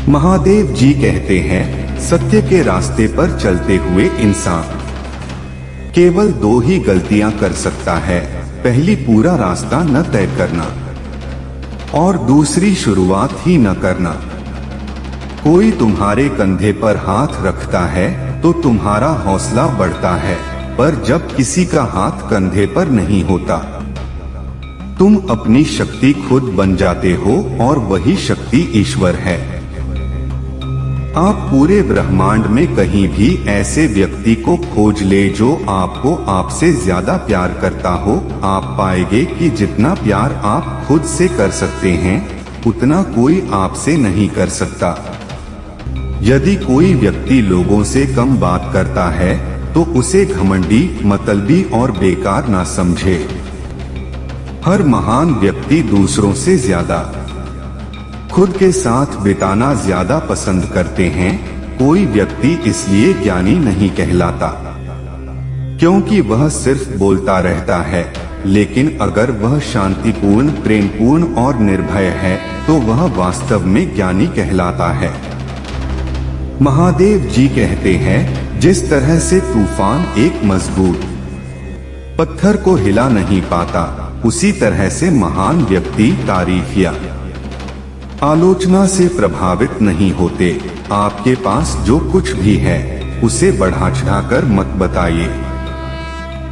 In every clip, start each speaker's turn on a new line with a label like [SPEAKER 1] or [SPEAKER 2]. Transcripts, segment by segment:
[SPEAKER 1] महादेव जी कहते हैं, सत्य के रास्ते पर चलते हुए इंसान केवल दो ही गलतियां कर सकता है। पहली, पूरा रास्ता न तय करना, और दूसरी, शुरुआत ही न करना। कोई तुम्हारे कंधे पर हाथ रखता है तो तुम्हारा हौसला बढ़ता है, पर जब किसी का हाथ कंधे पर नहीं होता, तुम अपनी शक्ति खुद बन जाते हो, और वही शक्ति ईश्वर है। आप पूरे ब्रह्मांड में कहीं भी ऐसे व्यक्ति को खोज ले जो आपको आपसे ज्यादा प्यार करता हो, आप पाएंगे कि जितना प्यार आप खुद से कर सकते हैं, उतना कोई आपसे नहीं कर सकता। यदि कोई व्यक्ति लोगों से कम बात करता है तो उसे घमंडी, मतलबी और बेकार ना समझे। हर महान व्यक्ति दूसरों से ज्यादा खुद के साथ बिताना ज्यादा पसंद करते हैं। कोई व्यक्ति इसलिए ज्ञानी नहीं कहलाता क्योंकि वह सिर्फ बोलता रहता है, लेकिन अगर वह शांतिपूर्ण, प्रेमपूर्ण और निर्भय है तो वह वास्तव में ज्ञानी कहलाता है। महादेव जी कहते हैं, जिस तरह से तूफान एक मजबूत पत्थर को हिला नहीं पाता, उसी तरह से महान व्यक्ति तारीफ या आलोचना से प्रभावित नहीं होते। आपके पास जो कुछ भी है उसे बढ़ा चढ़ाकर मत बताइए,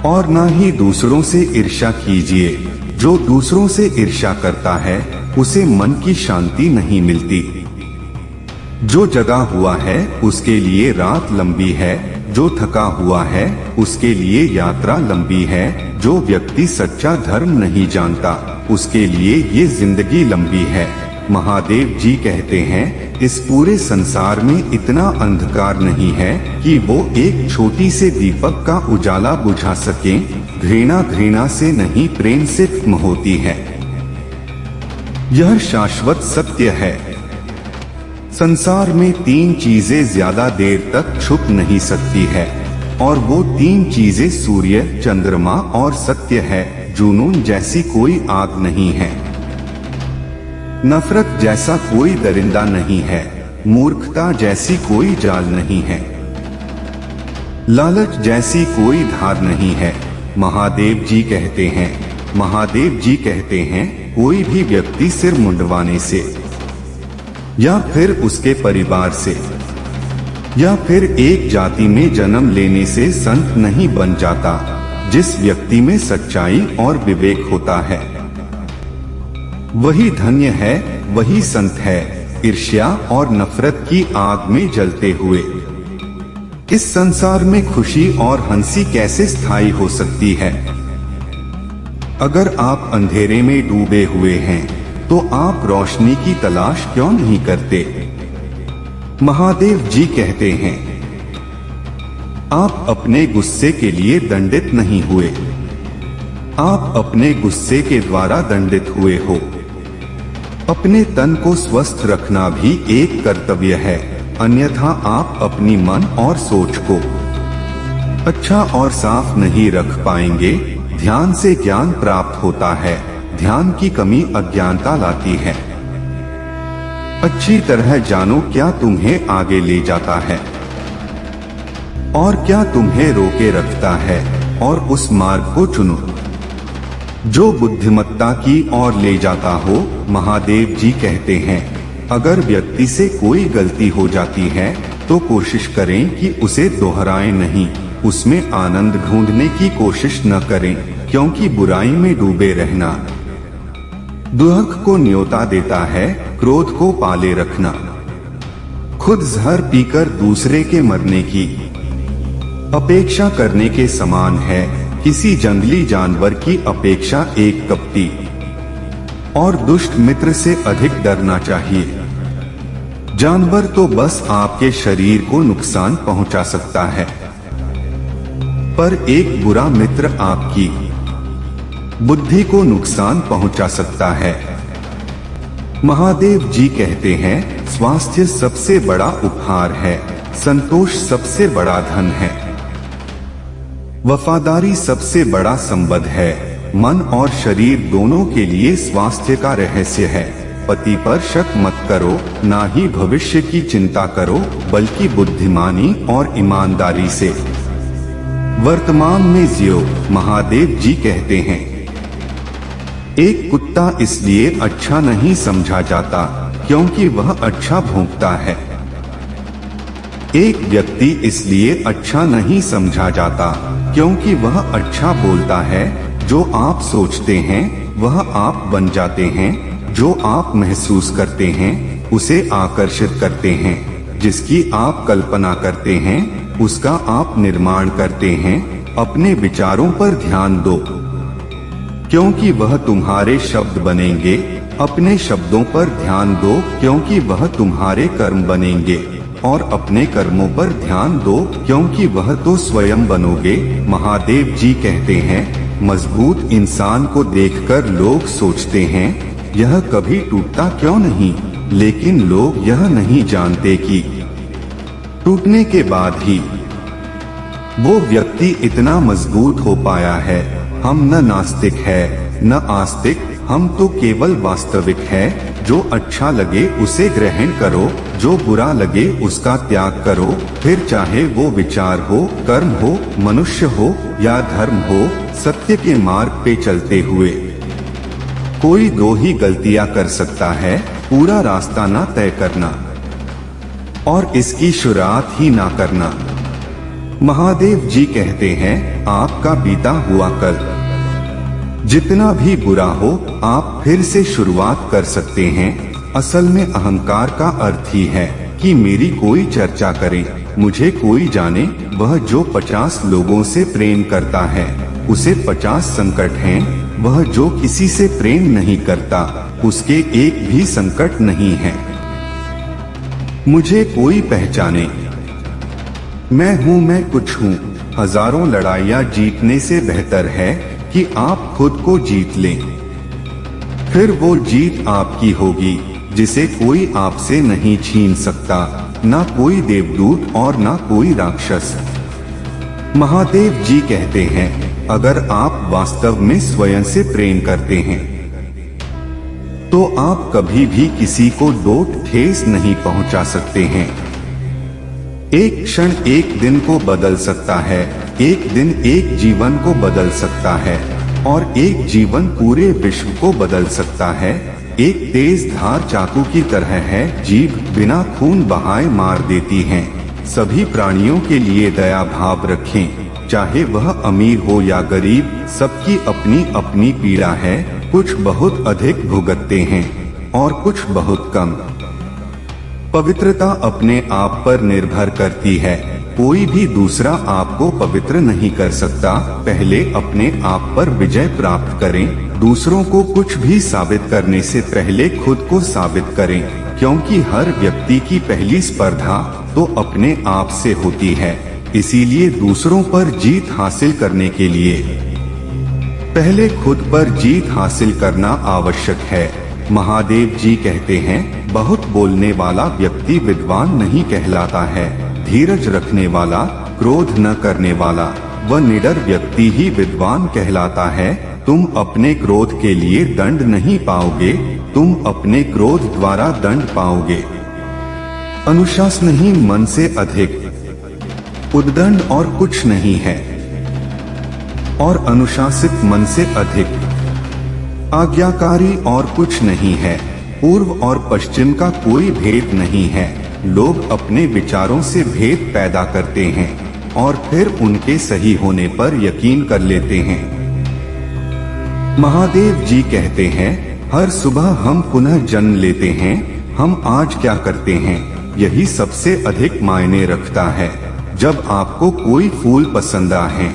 [SPEAKER 1] और न ही दूसरों से ईर्ष्या कीजिए। जो दूसरों से ईर्ष्या करता है उसे मन की शांति नहीं मिलती। जो जगा हुआ है उसके लिए रात लंबी है, जो थका हुआ है उसके लिए यात्रा लंबी है। जो व्यक्ति सच्चा धर्म नहीं जानता उसके लिए ये जिंदगी लंबी है। महादेव जी कहते हैं, इस पूरे संसार में इतना अंधकार नहीं है कि वो एक छोटी से दीपक का उजाला बुझा सके। घृणा घृणा से नहीं, प्रेम से खत्म होती है। यह शाश्वत सत्य है। संसार में तीन चीजें ज्यादा देर तक छुप नहीं सकती है, और वो तीन चीजें सूर्य, चंद्रमा और सत्य है। जुनून जैसी कोई आग नहीं है, नफरत जैसा कोई दरिंदा नहीं है, मूर्खता जैसी कोई जाल नहीं है, लालच जैसी कोई धार नहीं है। महादेव जी कहते हैं, कोई भी व्यक्ति सिर मुंडवाने से, या फिर उसके परिवार से, या फिर एक जाति में जन्म लेने से संत नहीं बन जाता। जिस व्यक्ति में सच्चाई और विवेक होता है वही धन्य है, वही संत है। ईर्ष्या और नफरत की आग में जलते हुए इस संसार में खुशी और हंसी कैसे स्थायी हो सकती है? अगर आप अंधेरे में डूबे हुए हैं तो आप रोशनी की तलाश क्यों नहीं करते? महादेव जी कहते हैं, आप अपने गुस्से के लिए दंडित नहीं हुए, आप अपने गुस्से के द्वारा दंडित हुए हो। अपने तन को स्वस्थ रखना भी एक कर्तव्य है, अन्यथा आप अपनी मन और सोच को अच्छा और साफ नहीं रख पाएंगे। ध्यान से ज्ञान प्राप्त होता है, ध्यान की कमी अज्ञानता लाती है। अच्छी तरह जानो क्या तुम्हें आगे ले जाता है और क्या तुम्हें रोके रखता है, और उस मार्ग को चुनो जो बुद्धिमत्ता की ओर ले जाता हो। महादेव जी कहते हैं, अगर व्यक्ति से कोई गलती हो जाती है तो कोशिश करें कि उसे दोहराएं नहीं, उसमें आनंद ढूंढने की कोशिश न करें, क्योंकि बुराई में डूबे रहना दुख को न्योता देता है। क्रोध को पाले रखना खुद जहर पीकर दूसरे के मरने की अपेक्षा करने के समान है। किसी जंगली जानवर की अपेक्षा एक कपटी और दुष्ट मित्र से अधिक डरना चाहिए। जानवर तो बस आपके शरीर को नुकसान पहुंचा सकता है, पर एक बुरा मित्र आपकी बुद्धि को नुकसान पहुंचा सकता है। महादेव जी कहते हैं, स्वास्थ्य सबसे बड़ा उपहार है, संतोष सबसे बड़ा धन है, वफादारी सबसे बड़ा संबंध है। मन और शरीर दोनों के लिए स्वास्थ्य का रहस्य है। पति पर शक मत करो, ना ही भविष्य की चिंता करो, बल्कि बुद्धिमानी और ईमानदारी से वर्तमान में जियो। महादेव जी कहते हैं, एक कुत्ता इसलिए अच्छा नहीं समझा जाता क्योंकि वह अच्छा भौंकता है। एक व्यक्ति इसलिए अच्छा नहीं समझा जाता क्योंकि वह अच्छा बोलता है। जो आप सोचते हैं वह आप बन जाते हैं। जो आप महसूस करते हैं उसे आकर्षित करते हैं। जिसकी आप कल्पना करते हैं उसका आप निर्माण करते हैं। अपने विचारों पर ध्यान दो क्योंकि वह तुम्हारे शब्द बनेंगे। अपने शब्दों पर ध्यान दो क्योंकि वह तुम्हारे कर्म बनेंगे। और अपने कर्मों पर ध्यान दो क्योंकि वह तो स्वयं बनोगे। महादेव जी कहते हैं, मजबूत इंसान को देखकर लोग सोचते हैं यह कभी टूटता क्यों नहीं, लेकिन लोग यह नहीं जानते कि टूटने के बाद ही वो व्यक्ति इतना मजबूत हो पाया है। हम न नास्तिक है न आस्तिक, हम तो केवल वास्तविक है। जो अच्छा लगे उसे ग्रहण करो, जो बुरा लगे उसका त्याग करो। फिर चाहे वो विचार हो, कर्म हो, मनुष्य हो या धर्म हो, सत्य के मार्ग पे चलते हुए कोई दो ही गलतियां कर सकता है, पूरा रास्ता ना तय करना और इसकी शुरुआत ही ना करना। महादेव जी कहते हैं, आपका बीता हुआ कल जितना भी बुरा हो आप फिर से शुरुआत कर सकते हैं। असल में अहंकार का अर्थ ही है कि मेरी कोई चर्चा करे, मुझे कोई जाने। वह जो 50 लोगों से प्रेम करता है उसे 50 संकट हैं। वह जो किसी से प्रेम नहीं करता उसके एक भी संकट नहीं है। मुझे कोई पहचाने, मैं हूँ, मैं कुछ हूँ। हजारों लड़ाइयाँ जीतने से बेहतर है कि आप खुद को जीत लें। फिर वो जीत आपकी होगी जिसे कोई आपसे नहीं छीन सकता, ना कोई देवदूत और ना कोई राक्षस। महादेव जी कहते हैं, अगर आप वास्तव में स्वयं से प्रेम करते हैं तो आप कभी भी किसी को डोट ठेस नहीं पहुंचा सकते हैं। एक क्षण एक दिन को बदल सकता है, एक दिन एक जीवन को बदल सकता है और एक जीवन पूरे विश्व को बदल सकता है। एक तेज धार चाकू की तरह है, जीभ बिना खून बहाए मार देती है। सभी प्राणियों के लिए दया भाव रखें, चाहे वह अमीर हो या गरीब, सबकी अपनी अपनी पीड़ा है। कुछ बहुत अधिक भुगतते हैं और कुछ बहुत कम। पवित्रता अपने आप पर निर्भर करती है, कोई भी दूसरा आपको पवित्र नहीं कर सकता। पहले अपने आप पर विजय प्राप्त करें, दूसरों को कुछ भी साबित करने से पहले खुद को साबित करें, क्योंकि हर व्यक्ति की पहली स्पर्धा तो अपने आप से होती है। इसीलिए दूसरों पर जीत हासिल करने के लिए पहले खुद पर जीत हासिल करना आवश्यक है। महादेव जी कहते हैं, बहुत बोलने वाला व्यक्ति विद्वान नहीं कहलाता है। धीरज रखने वाला, क्रोध न करने वाला व निडर व्यक्ति ही विद्वान कहलाता है। तुम अपने क्रोध के लिए दंड नहीं पाओगे, तुम अपने क्रोध द्वारा दंड पाओगे। अनुशासन ही मन से अधिक उद्दंड और कुछ नहीं है, और अनुशासित मन से अधिक आज्ञाकारी और कुछ नहीं है। पूर्व और पश्चिम का कोई भेद नहीं है। लोग अपने विचारों से भेद पैदा करते हैं और फिर उनके सही होने पर यकीन कर लेते हैं। महादेव जी कहते हैं, हर सुबह हम पुनः जन्म लेते हैं। हम आज क्या करते हैं यही सबसे अधिक मायने रखता है। जब आपको कोई फूल पसंद आए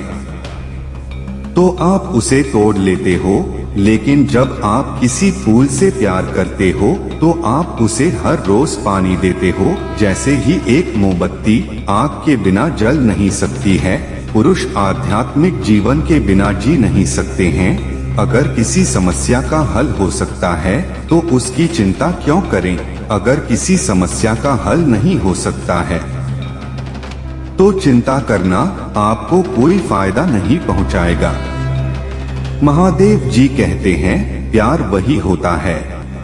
[SPEAKER 1] तो आप उसे तोड़ लेते हो, लेकिन जब आप किसी फूल से प्यार करते हो तो आप उसे हर रोज पानी देते हो। जैसे ही एक मोमबत्ती आग के बिना जल नहीं सकती है, पुरुष आध्यात्मिक जीवन के बिना जी नहीं सकते हैं। अगर किसी समस्या का हल हो सकता है तो उसकी चिंता क्यों करें। अगर किसी समस्या का हल नहीं हो सकता है तो चिंता करना आपको कोई फायदा नहीं पहुंचाएगा। महादेव जी कहते हैं, प्यार वही होता है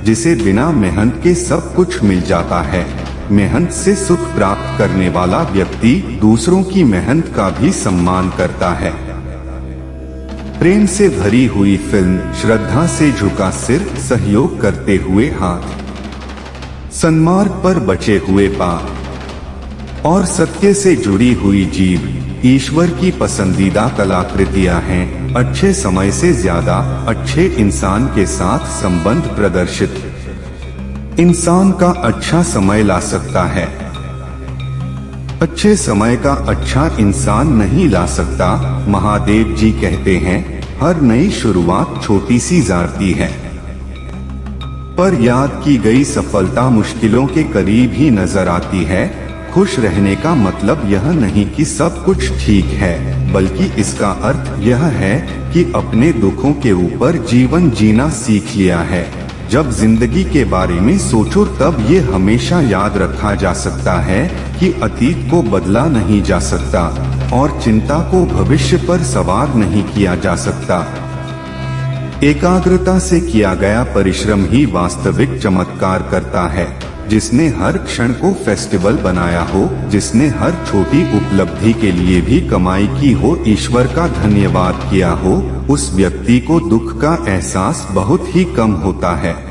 [SPEAKER 1] जिसे बिना मेहनत के सब कुछ मिल जाता है। मेहनत से सुख प्राप्त करने वाला व्यक्ति दूसरों की मेहनत का भी सम्मान करता है। प्रेम से भरी हुई फिल्म, श्रद्धा से झुका सिर, सहयोग करते हुए हाथ, सन्मार्ग पर बचे हुए पांव और सत्य से जुड़ी हुई जीभ ईश्वर की पसंदीदा कलाकृतियां हैं। अच्छे समय से ज्यादा अच्छे इंसान के साथ संबंध प्रदर्शित इंसान का अच्छा समय ला सकता है। अच्छे समय का अच्छा इंसान नहीं ला सकता। महादेव जी कहते हैं, हर नई शुरुआत छोटी सी जाती है, पर याद की गई सफलता मुश्किलों के करीब ही नजर आती है। खुश रहने का मतलब यह नहीं कि सब कुछ ठीक है, बल्कि इसका अर्थ यह है कि अपने दुखों के ऊपर जीवन जीना सीख लिया है। जब जिंदगी के बारे में सोचो तब ये हमेशा याद रखा जा सकता है कि अतीत को बदला नहीं जा सकता और चिंता को भविष्य पर सवार नहीं किया जा सकता। एकाग्रता से किया गया परिश्रम ही वास्तविक चमत्कार करता है। जिसने हर क्षण को फेस्टिवल बनाया हो, जिसने हर छोटी उपलब्धि के लिए भी कमाई की हो, ईश्वर का धन्यवाद किया हो, उस व्यक्ति को दुख का एहसास बहुत ही कम होता है।